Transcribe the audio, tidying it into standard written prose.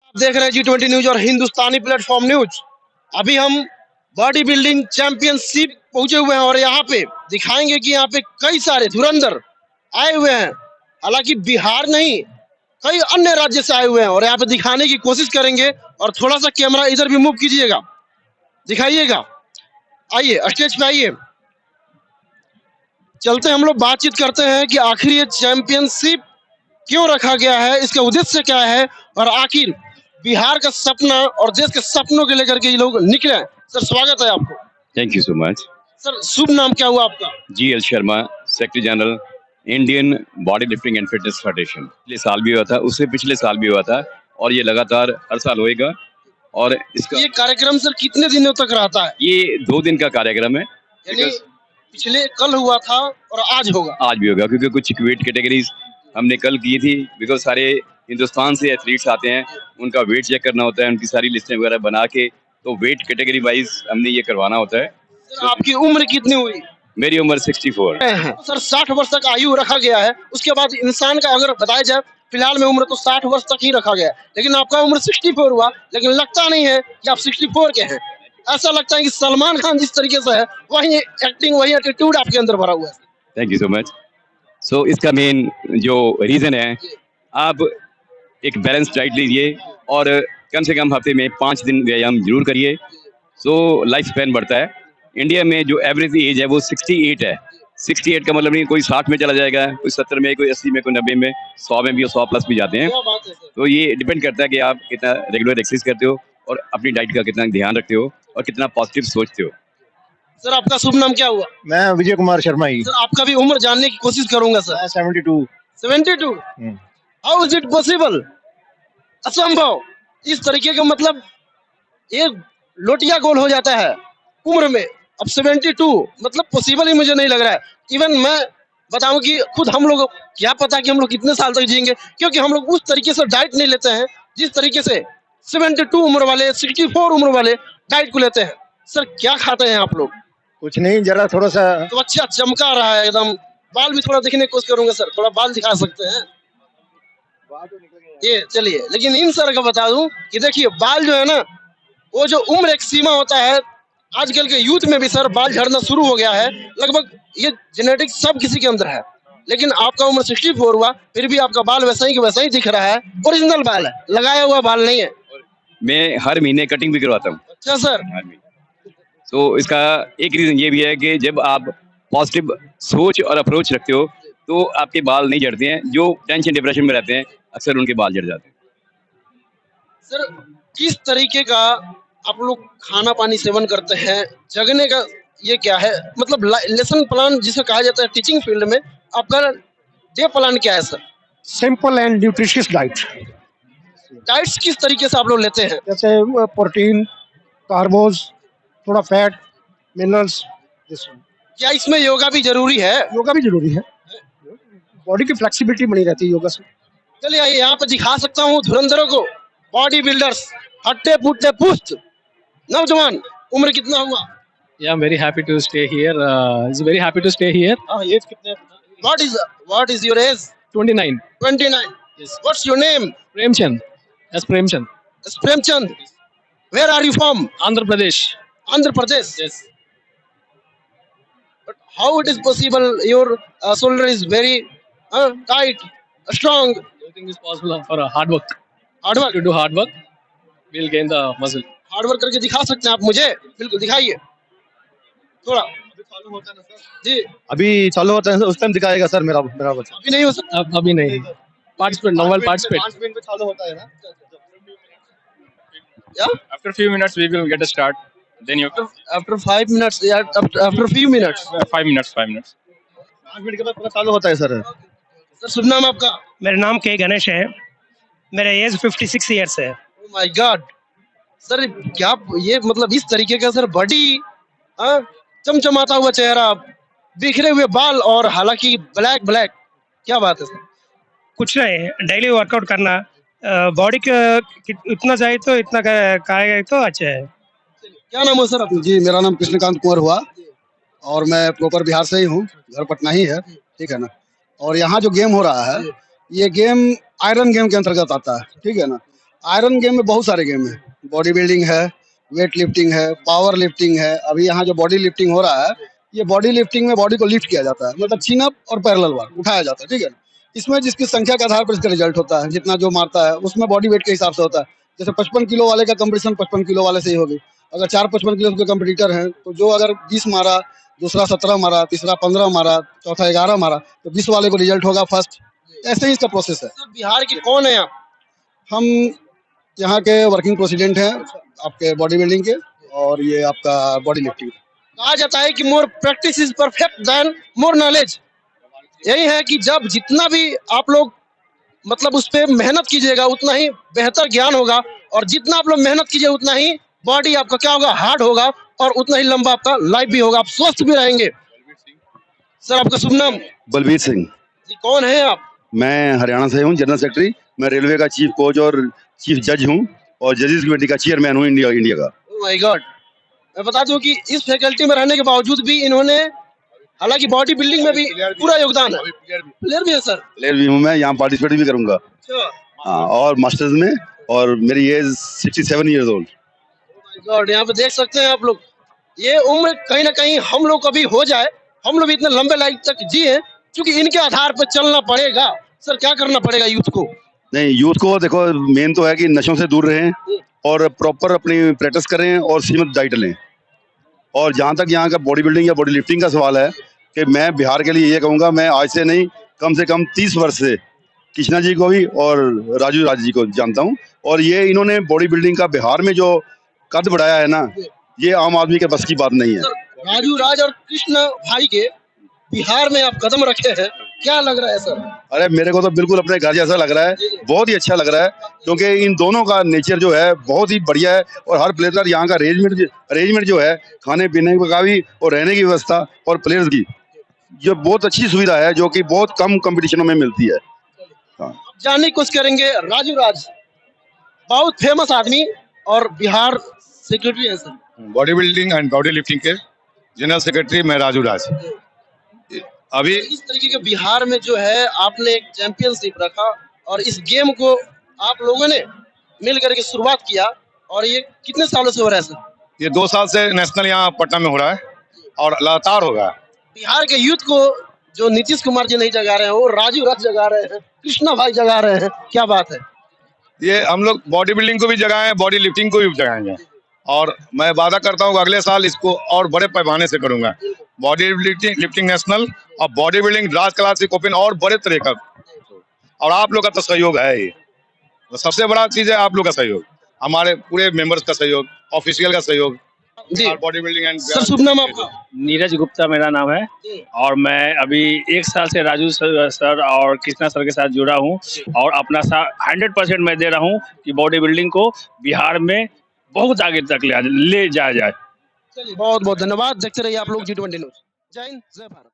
आप देख रहे हैं G20 न्यूज और हिंदुस्तानी प्लेटफॉर्म न्यूज। अभी हम बॉडी बिल्डिंग चैंपियनशिप पहुंचे हुए हैं और यहाँ पे दिखाएंगे कि यहाँ पे कई सारे धुरंधर आए हुए हैं। हालांकि बिहार नहीं, कई अन्य राज्य से आए हुए हैं और यहाँ पे दिखाने की कोशिश करेंगे। और थोड़ा सा कैमरा इधर भी मूव कीजिएगा, दिखाइएगा। आइए स्टेज पे आइए, चलते हम लोग बातचीत करते हैं कि आखिर ये चैंपियनशिप क्यों रखा गया है, इसका उद्देश्य क्या है और आखिर बिहार का सपना और देश के सपनों के लेकर के ये लोग निकले हैं। सर स्वागत है आपको। Thank you so much. Sir शुभ नाम क्या हुआ आपका? GL Sharma, secretary general, Indian body lifting and fitness federation. पिछले साल भी हुआ था, उससे पिछले साल भी हुआ था और ये लगातार हर साल होएगा। और इसका ये कार्यक्रम सर कितने दिनों तक रहता है? ये 2 दिन का कार्यक्रम है। यानी पिछले कल हुआ था और आज होगा? आज भी होगा, क्योंकि कुछ वेट कैटेगरीज हमने कल की थी। बिकॉज सारे हिंदुस्तान से एथलीट्स आते हैं, उनका वेट चेक करना होता है, उनकी सारी लिस्टें वगैरह बना के, तो वेट कैटेगरी वाइज हमने ये करवाना होता है। सर आपकी उम्र कितनी हुई? मेरी उम्र 64 है। सर 60 वर्ष तक आयु रखा गया है, उसके बाद इंसान का अगर बताया जाए फिलहाल में उम्र तो 60 वर्ष तक ही रखा गया है, लेकिन आपका उम्र 64 हुआ, लेकिन लगता नहीं है कि आप 64 के हैं। ऐसा लगता है कि सलमान खान जिस तरीके से है वही एक्टिंग, वही एटीट्यूड आपके अंदर भरा हुआ है। Thank you so much. So इसका मेन जो रीजन है, आप एक बैलेंस डाइट लीजिए और कम से कम हफ्ते में 5 दिन व्यायाम जरूर करिए। सो लाइफ स्पैन बढ़ता है। इंडिया में जो एवरेज एज है वो 68 है। 68 का मतलब नहीं कोई 60 में चला जाएगा, कोई 70 में, कोई 80 में, कोई 90 में, 100 में भी और 100 प्लस भी जाते हैं। तो ये डिपेंड करता है कि आप कितना रेगुलर एक्सरसाइज करते हो और अपनी डाइट का कितना ध्यान रखते हो और कितना पॉजिटिव सोचते हो। सर आपका शुभ नाम क्या हुआ? मैं विजय कुमार शर्मा ही। सर आपका भी उम्र जानने की कोशिश करूंगा sir. 72। 72? How is it possible? असंभव। इस तरीके का मतलब एक लोटिया गोल हो जाता है उम्र में। अब 72 मतलब पॉसिबल ही मुझे नहीं लग रहा है। इवन मैं बताऊं कि खुद हम लोग क्या पता कि हम लोग कितने साल तक जिएंगे, क्योंकि हम लोग उस तरीके से डाइट नहीं लेते हैं जिस तरीके से 72 उम्र वाले, 64 उम्र वाले डाइट को लेते हैं। सर क्या खाते हैं आप लोग? कुछ नहीं, जरा थोड़ा सा तो अच्छा चमका रहा है एकदम। बाल भी थोड़ा देखने की कोशिश करूंगा सर, थोड़ा बाल दिखा सकते हैं? ये चलिए, लेकिन इन सर का बता दूं कि देखिए बाल जो है ना, वो जो उम्र एक सीमा होता है, आजकल के यूथ में भी सर बाल झड़ना शुरू हो गया है। लगभग ये जेनेटिक सब किसी के अंदर है, लेकिन आपका उम्र 64 हुआ फिर भी आपका बाल वैसा ही वैसा ही दिख रहा है। ओरिजिनल बाल है, लगाया हुआ बाल नहीं है। मैं हर महीने कटिंग भी करवाता हूँ। अच्छा सर। तो इसका एक रीजन ये भी है कि जब आप पॉजिटिव सोच और अप्रोच रखते हो तो आपके बाल नहीं झड़ते हैं। जो टेंशन डिप्रेशन में रहते हैं अक्सर उनके बाल झड़ जाते हैं। सर किस तरीके का आप लोग खाना पानी सेवन करते हैं, जगने का ये क्या है, मतलब लेसन प्लान जिसे कहा जाता है टीचिंग फील्ड में, आपका डे प्लान क्या है sir? Simple and nutritious diet. Diets किस तरीके से आप लोग लेते हैं? जैसे प्रोटीन, कार्बोज, थोड़ा फैट, मिनरल्स। क्या इसमें योगा भी जरूरी है? योगा भी जरूरी है, बॉडी की फ्लेक्सिबिलिटी बनी रहती है योगा से। चलिए यहाँ पे दिखा सकता हूँ धुरंधरों को, बॉडी बिल्डर्स, हट्टे फुट्टे पुस्त नौजवान। उम्र कितना हुआ? Yeah, I'm very happy to stay here. It's very happy to stay here. Age कितने? What is your age? 29. 29. Yes. What's your name? Premchand. That's Premchand. It's Premchand. Where are you from? Andhra Pradesh. Andhra Pradesh. Yes. But how it is possible? Your shoulder is very tight, strong. Everything is possible for hard work. Hard work. If you do hard work, we'll gain the muscle. Hard work करके दिखा सकते हैं आप मुझे? बिल्कुल दिखाइए थोड़ा। जी अभी चालू होता है, उस टाइम दिखाएगा सर मेरा बच्चा। अभी नहीं हो सकता। अभी नहीं. Participate. Novel participate. 5 मिनट में चालू होता है ना। Yeah? After a few minutes, we will get a start. Then you After 5 minutes, yeah, after a few minutes. 5 minutes. 5 minutes. 5 minute के बाद पूरा चालू होता है सर। सर शुभ नाम आपका? मेरा नाम के गणेश है। मेरा एज 56 ईयर्स है। Oh my God. सर क्या ये मतलब इस तरीके का सर बॉडी, चमचमाता हुआ चेहरा, बिखरे हुए बाल और हालांकि ब्लैक ब्लैक, क्या बात है सर? कुछ नहीं, डेली वर्कआउट करना, बॉडी का इतना चाहिए तो इतना करेगा तो अच्छा है। क्या नाम है सर आपका? जी मेरा नाम कृष्णकांत कुंवर हुआ और मैं प्रॉपर बिहार से ही हूँ, घर पटना ही है, ठीक है ना। और यहाँ जो गेम हो रहा है ये गेम आयरन गेम के अंतर्गत आता है, ठीक है ना। आयरन गेम में बहुत सारे गेम है, बॉडी बिल्डिंग है, वेट लिफ्टिंग है, पावर लिफ्टिंग है। अभी यहाँ जो बॉडी लिफ्टिंग हो रहा है, ये बॉडी लिफ्टिंग में बॉडी को लिफ्ट किया जाता है, मतलब चिन अप और पैरेलल बार उठाया जाता है, ठीक है। इसमें जिसकी संख्या के आधार पर इसका रिजल्ट होता है, जितना जो मारता है उसमें बॉडी वेट के हिसाब से होता है। जैसे 55 किलो वाले का कंपटीशन 55 किलो वाले से ही होगी। अगर 4-55 किलो के कंपटीटर हैं तो जो अगर 20 मारा, दूसरा 17 मारा, तीसरा 15 मारा, चौथा 11 मारा, तो 20 वाले को रिजल्ट होगा फर्स्ट। ऐसे ही इसका प्रोसेस है। सर बिहार के कौन है आप? हम यहाँ के वर्किंग प्रेसिडेंट हैं आपके बॉडी बिल्डिंग के, और ये आपका बॉडी लिफ्टिंग। कहा जाता है कि more practice is perfect than more knowledge. यही है कि जब जितना भी आप लोग मतलब उस पर मेहनत कीजिएगा उतना ही बेहतर ज्ञान होगा, और जितना आप लोग मेहनत कीजिए उतना ही बॉडी आपका क्या होगा, हार्ड होगा, और उतना ही लंबा आपका लाइफ भी होगा, आप स्वस्थ भी रहेंगे। सर आपका शुभ नाम? बलबीर सिंह। जी, कौन है आप? मैं हरियाणा से हूँ, जनरल सेक्रेटरी। मैं रेलवे का चीफ कोच और चीफ जज हूँ, और जजेस कमेटी का चेयरमैन हूँ इंडिया का। Oh my God. मैं बता दूं कि इस फैकल्टी में रहने के बावजूद भी इन्होंने, हालांकि बॉडी बिल्डिंग में भी पूरा योगदान है। प्लेयर भी है सर? प्लेयर भी हूँ मैं, यहाँ पार्टिसिपेट भी करूँगा। अच्छा। हाँ, और मास्टर्स में, और मेरी एज 67 ईयर्स ओल्ड। गॉड, यहाँ पे देख सकते हैं आप लोग, ये उम्र कहीं ना कहीं हम लोग कभी हो जाए, हम लोग भी इतने लंबे लाइफ तक जिए, क्योंकि इनके आधार पर चलना पड़ेगा। सर क्या करना पड़ेगा यूथ को? नहीं, यूथ को देखो, मेन तो है कि नशों से दूर रहें और प्रॉपर अपनी प्रैक्टिस करें और सीमित डाइट लें। और जहाँ तक यहाँ का बॉडी बिल्डिंग या बॉडी लिफ्टिंग का सवाल है, कि मैं बिहार के लिए ये कहूँगा, मैं आज से नहीं कम से कम 30 वर्ष से कृष्णा जी को भी और राजू राज जी को जानता हूँ, और ये इन्होंने बॉडी बिल्डिंग का बिहार में जो कद बढ़ाया है ना, ये आम आदमी के बस की बात नहीं है। राजू राज और कृष्ण भाई के बिहार में आप कदम रखे हैं, क्या लग रहा है सर? अरे मेरे को तो बिल्कुल अपने घर जैसा लग रहा है, बहुत ही अच्छा लग रहा है, क्योंकि इन दोनों का नेचर जो है बहुत ही बढ़िया है। और हर प्लेयर यहाँ का अरेंजमेंट जो है, खाने पीने का भी और रहने की व्यवस्था और प्लेयर्स की, जो बहुत अच्छी सुविधा है, जो कि बहुत कम कंपटीशनों में मिलती है। हाँ। जानने की कोशिश करेंगे। राजू राज बहुत फेमस आदमी और बिहार सेक्रेटरी है sir. Body building and body lifting के जनरल सेक्रेटरी मैं राजू राज। अभी इस तरीके के बिहार में जो है आपने एक चैंपियनशिप रखा, और इस गेम को आप लोगों ने मिल करके शुरुआत किया, और ये कितने सालों से हो रहा है सर? ये 2 साल से नेशनल यहाँ पटना में हो रहा है, और लगातार होगा। बिहार के यूथ को जो नीतीश कुमार जी नहीं जगा रहे हैं, वो राजू राज जगा रहे हैं, कृष्णा भाई जगा रहे हैं, क्या बात है। ये हम लोग बॉडी बिल्डिंग को भी जगाएं, बॉडी लिफ्टिंग को भी जगाएंगे, और मैं वादा करता हूँ कि अगले साल इसको और बड़े पैमाने से करूंगा। बॉडी लिफ्टिंग नेशनल और बॉडी बिल्डिंग राज क्लासिक ओपन और बड़े तरह का, और आप लोग का तो सहयोग है ही। तो सबसे बड़ा चीज है आप लोग का सहयोग, हमारे पूरे मेंबर्स का सहयोग, ऑफिशियल का सहयोग बॉडी बिल्डिंग एंड। सर शुभ नाम आपका? नीरज गुप्ता मेरा नाम है, और मैं अभी 1 साल से राजू सर और कृष्णा सर के साथ जुड़ा हूँ, और अपना 100% मैं दे रहा हूँ कि बॉडी बिल्डिंग को बिहार में बहुत आगे तक ले जाया जाए। चलिए बहुत बहुत धन्यवाद। देखते रहिए आप लोग G20 न्यूज़। जय हिंद, जय भारत।